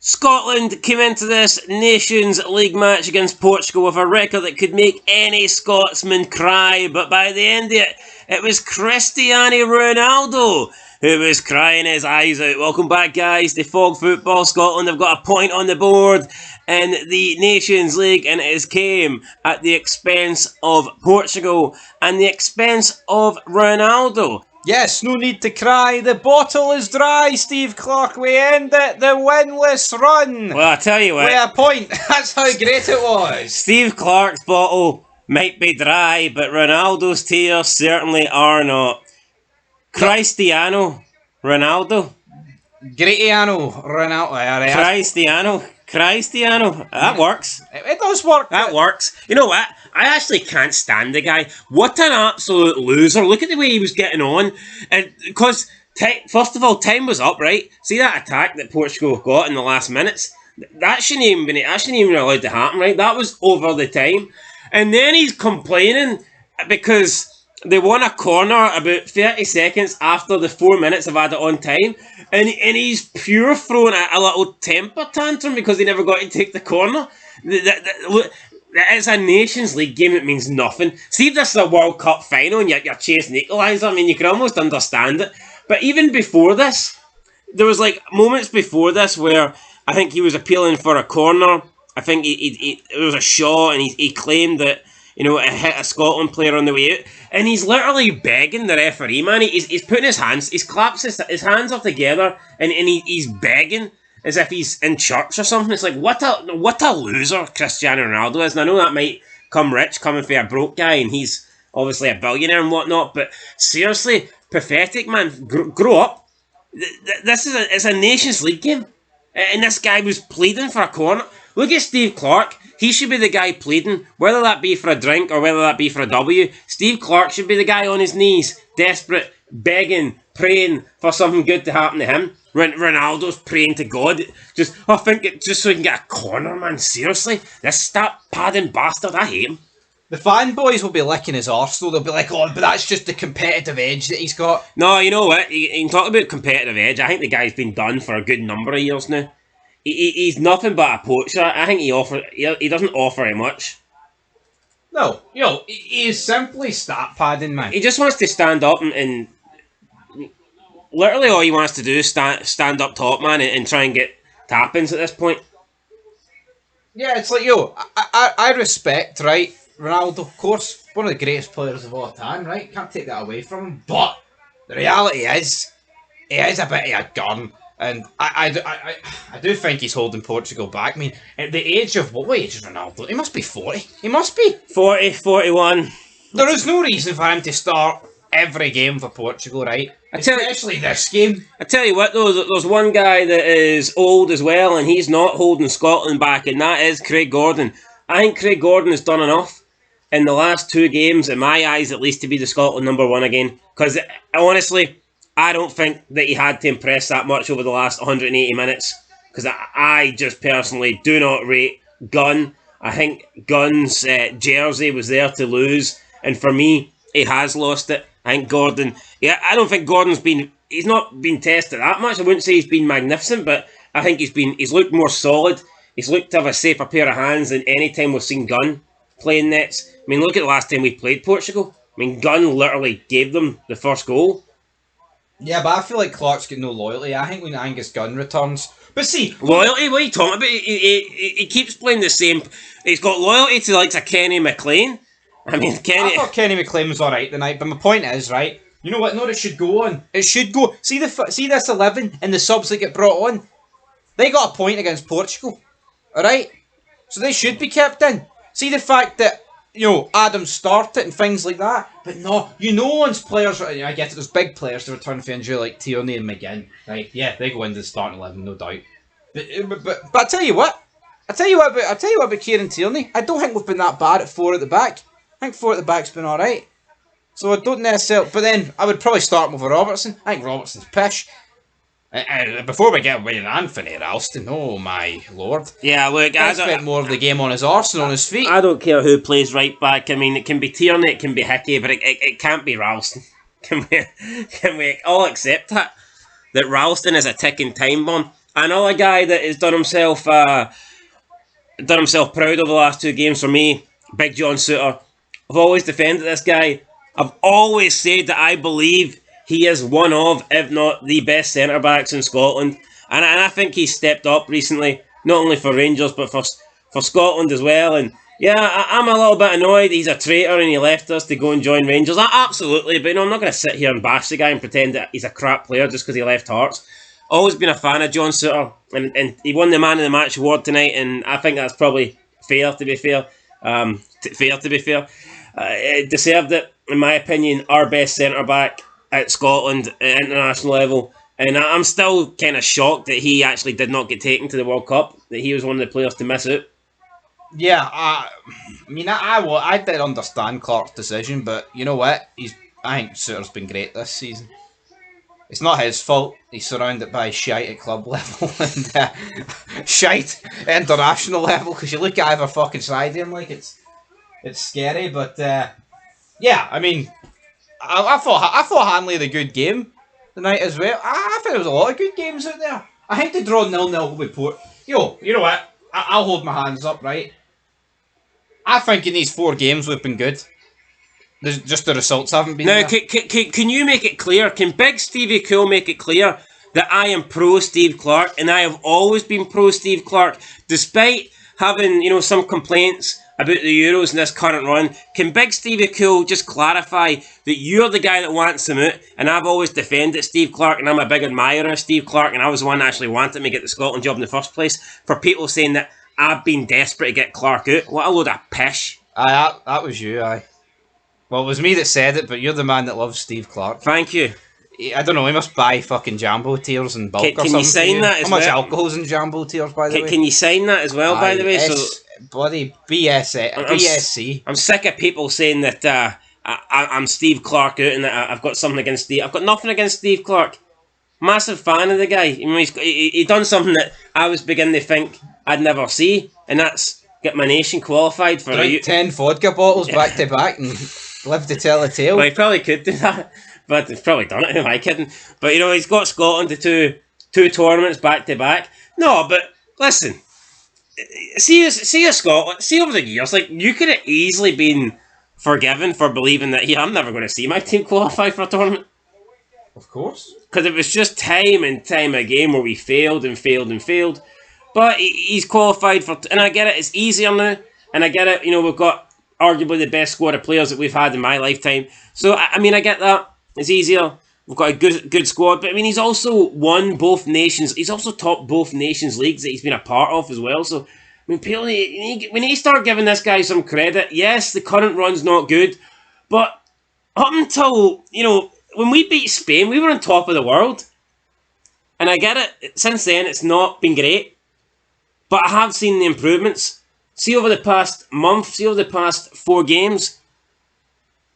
Scotland came into this Nations League match against Portugal with a record that could make any Scotsman cry, but by the end of it, it was Cristiano Ronaldo who was crying his eyes out. Welcome back, guys, to Fog Football. Scotland have got a point on the board in the Nations League, and it has came at the expense of Portugal and the expense of Ronaldo. Yes, no need to cry. The bottle is dry, Steve Clarke. We end it the winless run. Well, I tell you what. With a point. That's how great it was. Steve Clarke's bottle might be dry, but Ronaldo's tears certainly are not. Cristiano Ronaldo. Cristiano Ronaldo. Cristiano. That works. It does work. That works. You know what? I actually can't stand the guy. What an absolute loser. Look at the way he was getting on. And because, first of all, time was up, right? See that attack that Portugal got in the last minutes? That shouldn't even been allowed to happen, right? That was over the time. And then he's complaining because they won a corner about 30 seconds after the 4 minutes of added on time. And he's pure throwing a little temper tantrum because he never got to take the corner. It's a Nations League game that means nothing. See if this is a World Cup final and you're chasing equaliser, I mean, you can almost understand it. But even before this, there was like moments before this where I think he was appealing for a corner. I think it was a shot and he claimed that, you know, it hit a Scotland player on the way out. And he's literally begging the referee, man. He's putting his hands, he's claps his hands up together and he's begging as if he's in church or something. It's like, what a loser Cristiano Ronaldo is. And I know that might come rich coming from a broke guy and he's obviously a billionaire and whatnot, but seriously, pathetic, man. Grow up. This is it's a Nations League game. And this guy was pleading for a corner. Look at Steve Clarke. He should be the guy pleading, whether that be for a drink or whether that be for a W. Steve Clarke should be the guy on his knees, desperate, begging, praying for something good to happen to him. Ronaldo's praying to God, just so he can get a corner, man. Seriously, this stat padding bastard, I hate him. The fanboys will be licking his arse though. They'll be like, oh, but that's just the competitive edge that he's got. No, you know what? You can talk about competitive edge. I think the guy's been done for a good number of years now. He's nothing but a poacher. I think he doesn't offer it much. No, he is simply stat padding, man. He just wants to stand up and literally all he wants to do is stand up top, man, and try and get tap-ins at this point. Yeah, it's like, I respect, right, Ronaldo, of course, one of the greatest players of all time, right? Can't take that away from him. But the reality is, he is a bit of a gun. And I do think he's holding Portugal back. I mean, at the age of, what age is Ronaldo? He must be 40. He must be. 40, 41. There is no reason for him to start every game for Portugal, right? Especially this game. I tell you what, though, there's one guy that is old as well, and he's not holding Scotland back, and that is Craig Gordon. I think Craig Gordon has done enough in the last 2 games, in my eyes at least, to be the Scotland number 1 again. Because, honestly, I don't think that he had to impress that much over the last 180 minutes. Because I just personally do not rate Gunn. I think Gunn's jersey was there to lose. And for me, he has lost it. I think Gordon... Yeah, I don't think Gordon's been... He's not been tested that much. I wouldn't say he's been magnificent, but I think he's looked more solid. He's looked to have a safer pair of hands than any time we've seen Gunn playing nets. I mean, look at the last time we played Portugal. I mean, Gunn literally gave them the first goal. Yeah, but I feel like Clarke's got no loyalty. I think when Angus Gunn returns... But see... Loyalty? What are you talking about? He keeps playing the same... He's got loyalty to like a Kenny McLean. I mean, Kenny... I thought Kenny McLean was alright tonight, but my point is, right, you know what note it should go on? It should go... See this 11 and the subs that get brought on? They got a point against Portugal. Alright? So they should be kept in. See the fact that, Adam started and things like that. But no, once players... I get it, there's big players to return for injury like Tierney and McGinn. Right? Yeah, they go into the starting 11, no doubt. But I tell you what. I tell you what about Kieran Tierney. I don't think we've been that bad at 4 at the back. I think 4 at the back's been alright. So I don't necessarily... But then, I would probably start him over Robertson. I think Robertson's pish. Before we get away with Anthony Ralston, oh my lord. Yeah, look, I spent more of the game on his arse than on his feet. I don't care who plays right back. I mean, it can be Tierney, it can be Hickey, but it can't be Ralston. Can we all accept that? That Ralston is a ticking time bomb? Another guy that has done himself proud over the last two games for me, Big John Suter. I've always defended this guy. I've always said that I believe he is one of, if not the best centre backs in Scotland, and I think he's stepped up recently, not only for Rangers but for Scotland as well. And yeah, I'm a little bit annoyed. He's a traitor and he left us to go and join Rangers. Absolutely, but I'm not going to sit here and bash the guy and pretend that he's a crap player just because he left Hearts. Always been a fan of John Suter, and he won the Man of the Match award tonight, and I think that's probably fair to be fair. Deserved it, in my opinion, our best centre back at Scotland at international level. And I'm still kind of shocked that he actually did not get taken to the World Cup, that he was one of the players to miss out. Yeah, I did understand Clarke's decision, but you know what? I think Suter's been great this season. It's not his fault. He's surrounded by shite at club level and shite at international level. Because you look at either fucking side of him, like it's scary. But yeah, I mean, I thought Hanley had a good game tonight as well. I think there was a lot of good games out there. I think to draw 0-0 with Port. You know what? I'll hold my hands up, right? I think in these 4 games we've been good. Just the results haven't been now, there. can you make it clear? Can Big Stevie Cool make it clear that I am pro Steve Clarke and I have always been pro Steve Clarke, despite having some complaints about the Euros in this current run? Can Big Stevie Cool just clarify that you're the guy that wants him out, and I've always defended Steve Clarke, and I'm a big admirer of Steve Clarke, and I was the one that actually wanted him to get the Scotland job in the first place? For people saying that I've been desperate to get Clarke out, what a load of pish. Aye, that was you, aye. Well, it was me that said it, but you're the man that loves Steve Clarke. Thank you. I don't know, he must buy fucking Jambo tears and bulk or something. Can you sign that as well? How much alcohol's in Jambo tears, by the way? Can you sign that as well, by the way? Bloody BSC. I'm sick of people saying that I'm Steve Clarke out and that I've got something against Steve. I've got nothing against Steve Clarke. Massive fan of the guy. I mean, he done something that I was beginning to think I'd never see, and that's get my nation qualified for 10 vodka bottles back to back and live to tell a tale. Well, he probably could do that, but he's probably done it. Am I kidding? But he's got Scotland to two tournaments back to back. No, but listen, see Scotland. See over the years, like you could have easily been forgiven for believing that I'm never going to see my team qualify for a tournament. Of course, because it was just time and time again where we failed and failed and failed. But he's qualified for, and I get it. It's easier now, and I get it. We've got arguably the best squad of players that we've had in my lifetime. So, I mean, I get that. It's easier. We've got a good squad. But, I mean, he's also won both nations. He's also topped both nations' leagues that he's been a part of as well. So, I mean, people, we need to start giving this guy some credit. Yes, the current run's not good. But up until, when we beat Spain, we were on top of the world. And I get it. Since then, it's not been great. But I have seen the improvements. See over the past month, see over the past 4 games,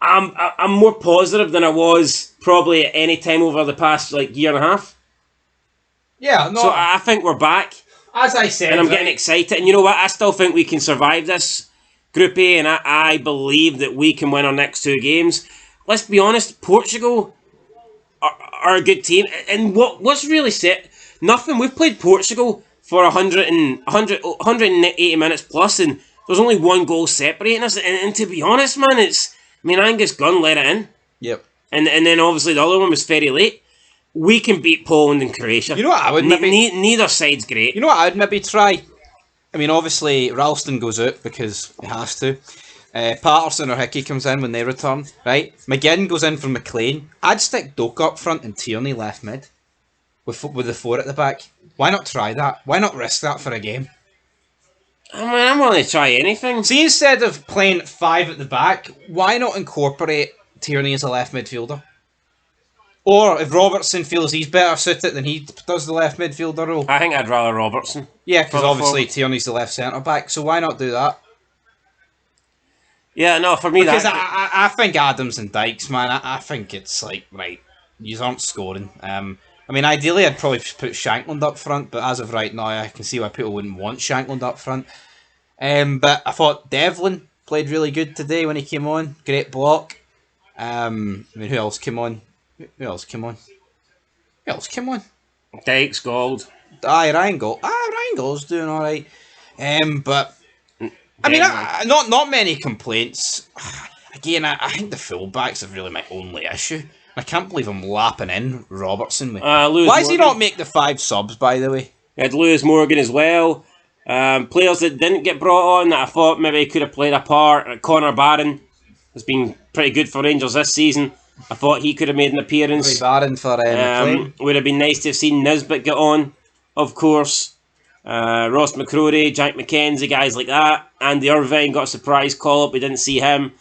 I'm more positive than I was probably at any time over the past year and a half. Yeah, no. So I think we're back. As I said, and I'm getting excited. And you know what? I still think we can survive this Group A, and I believe that we can win our next 2 games. Let's be honest, Portugal are a good team. And what's really set? Nothing. We've played Portugal for 180 minutes plus, and there's only 1 goal separating us. And to be honest, man, Angus Gunn let it in. Yep. And then obviously the other one was very late. We can beat Poland and Croatia. You know what I would neither side's great. You know what I would maybe try? I mean, obviously Ralston goes out because he has to. Patterson or Hickey comes in when they return, right? McGinn goes in for McLean. I'd stick Doak up front and Tierney left mid with the 4 at the back. Why not try that? Why not risk that for a game? I mean, I'm willing to try anything. See, instead of playing 5 at the back, why not incorporate Tierney as a left midfielder? Or if Robertson feels he's better suited than he does the left midfielder role. I think I'd rather Robertson. Yeah, because obviously Tierney's the left centre back, so why not do that? Yeah, no, for me because I think Adams and Dykes, man, I think it's right, you aren't scoring. I mean, ideally I'd probably put Shankland up front, but as of right now I can see why people wouldn't want Shankland up front. But I thought Devlin played really good today when he came on. Great block. I mean, who else came on? Dykes, Gold. Ryan Gould's doing all right. But I mean, not many complaints. Again, I think the fullbacks are really my only issue. I can't believe I'm lapping in Robertson. Why does he not make the 5 subs, by the way? We had Lewis Morgan as well. Players that didn't get brought on that I thought maybe could have played a part. Connor Barron has been pretty good for Rangers this season. I thought he could have made an appearance. Barron for McLean. Would have been nice to have seen Nisbet get on, of course. Ross McCrory, Jack McKenzie, guys like that. Andy Irvine got a surprise call up. We didn't see him.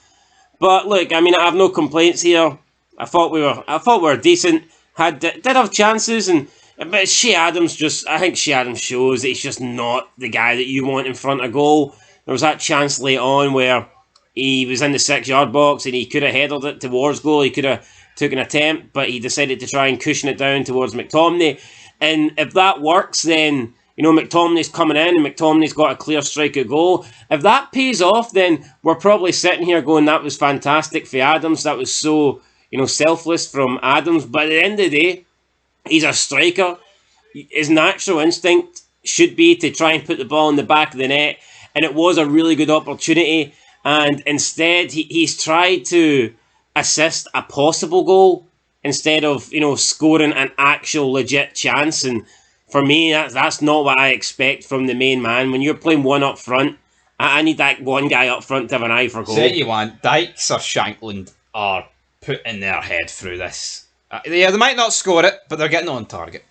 But look, I mean, I have no complaints here. I thought we were decent. Did have chances, but Shea Adams I think Shea Adams shows that he's just not the guy that you want in front of goal. There was that chance late on where he was in the 6-yard box and he could have headed it towards goal. He could have took an attempt, but he decided to try and cushion it down towards McTominay. And if that works, then McTominay's coming in and McTominay's got a clear strike at goal. If that pays off, then we're probably sitting here going, that was fantastic for Adams. That was so, selfless from Adams. But at the end of the day, he's a striker. His natural instinct should be to try and put the ball in the back of the net. And it was a really good opportunity. And instead, he's tried to assist a possible goal instead of, scoring an actual legit chance. And for me, that's not what I expect from the main man. When you're playing one up front, I need that one guy up front to have an eye for goal. Say you want, Dykes or Shankland are putting their head through this. They might not score it, but they're getting on target.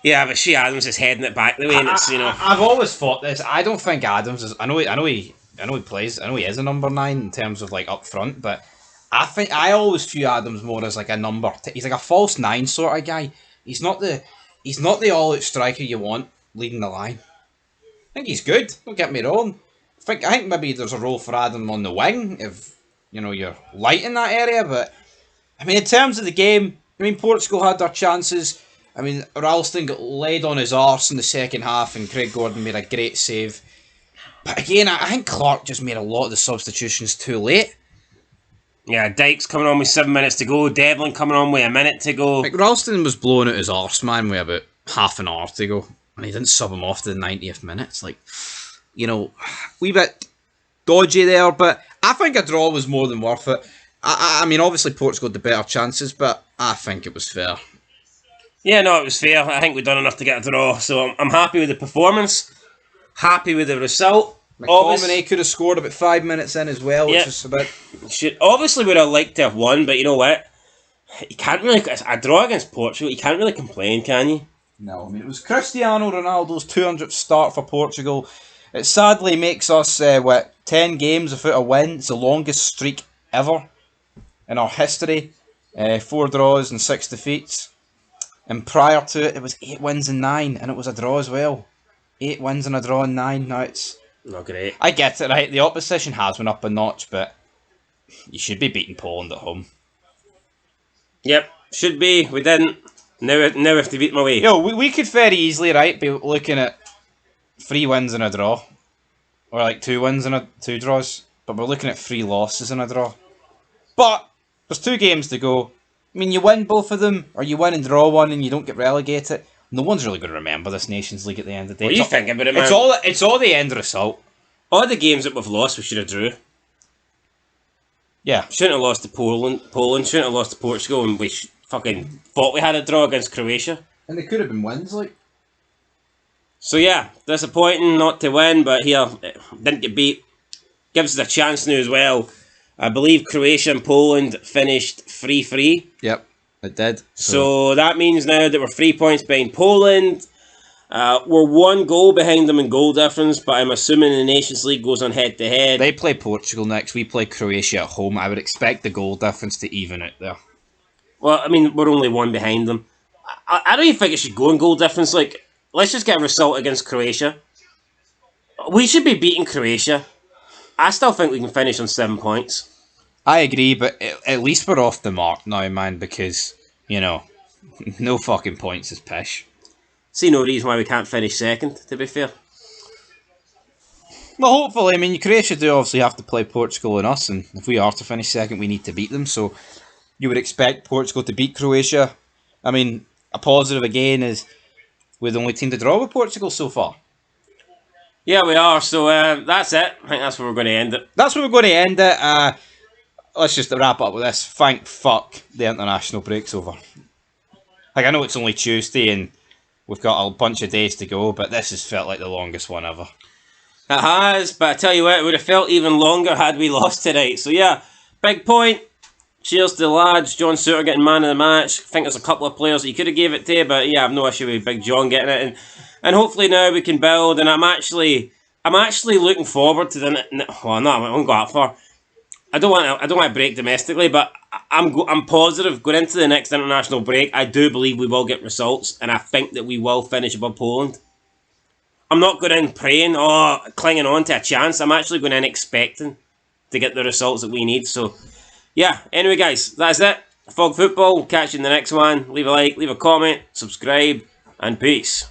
Yeah, but Shea Adams is heading it back the way, and it's I've always thought this. I don't think Adams is. I know he plays. I know he is a number 9 in terms of like up front, but I always view Adams more as like a number. He's like a false 9 sort of guy. He's not the all-out striker you want leading the line. I think he's good. Don't get me wrong. I think maybe there's a role for Adam on the wing if you're light in that area. But I mean, in terms of the game, Portugal had their chances. I mean, Ralston got laid on his arse in the second half, and Craig Gordon made a great save. But again, I think Clarke just made a lot of the substitutions too late. Yeah, Dykes coming on with 7 minutes to go. Devlin coming on with a minute to go. Like, Ralston was blowing out his arse, man, with about half an hour to go. And he didn't sub him off to the 90th minute. It's like, wee bit dodgy there. But I think a draw was more than worth it. I mean, obviously Portugal had the better chances, but I think it was fair. Yeah, no, it was fair. I think we've done enough to get a draw. So I'm happy with the performance. Happy with the result. McTominay could have scored about 5 minutes in as well, which is a bit... Obviously would have liked to have won, but you know what? You can't really... A draw against Portugal, you can't really complain, can you? No, I mean, it was Cristiano Ronaldo's 200th start for Portugal. It sadly makes us, 10 games without a win. It's the longest streak ever in our history. 4 draws and 6 defeats. And prior to it, it was 8 wins and 9, and it was a draw as well. 8 wins and a draw and 9. Now it's... Not great. I get it, right? The opposition has went up a notch, but you should be beating Poland at home. Yep, should be. We didn't. Now we have to beat them away. We could very easily, right, be looking at 3 wins and a draw. Or like 2 wins and 2 draws. But we're looking at 3 losses and a draw. But there's 2 games to go. I mean, you win both of them, or you win and draw one and you don't get relegated. No one's really going to remember this Nations League at the end of the day. What are you thinking about it, man? It's all the end result. All the games that we've lost, we should have drew. Yeah. Shouldn't have lost to Poland. Shouldn't have lost to Portugal, and we fucking thought we had a draw against Croatia. And they could have been wins, like. So yeah, disappointing not to win, but here, didn't get beat. Gives us a chance now as well. I believe Croatia and Poland finished 3-3. Yep. It did. So that means now that we're 3 points behind Poland. We're 1 goal behind them in goal difference, but I'm assuming the Nations League goes on head to head. They play Portugal next. We play Croatia at home. I would expect the goal difference to even out there. Well, I mean, we're only 1 behind them. I don't even think it should go in goal difference. Like, let's just get a result against Croatia. We should be beating Croatia. I still think we can finish on 7 points. I agree, but at least we're off the mark now, man, because, no fucking points is pish. See no reason why we can't finish second, to be fair. Well, hopefully, I mean, Croatia do obviously have to play Portugal and us, and if we are to finish second, we need to beat them, so you would expect Portugal to beat Croatia. I mean, a positive again is We're the only team to draw with Portugal so far. Yeah, we are. So that's it. I think that's where we're going to end it. That's where we're going to end it. Let's just wrap up with this. Thank fuck the international break's over. Like, I know it's only Tuesday and we've got a bunch of days to go, but this has felt like the longest one ever. It has, but I tell you what, it would have felt even longer had we lost tonight. So yeah, big point. Cheers to the lads. John Suter getting man of the match. I think there's a couple of players that you could have gave it to, but yeah, I've no issue with Big John getting it. And hopefully now we can build. And I'm actually looking forward to the. Well, no, I won't go that far. I don't want to break domestically, but I'm positive going into the next international break. I do believe we will get results, and I think that we will finish above Poland. I'm not going in praying or clinging on to a chance. I'm actually going in expecting to get the results that we need. So, yeah. Anyway, guys, that's it. Fog Football. We'll catch you in the next one. Leave a like, leave a comment, subscribe, and peace.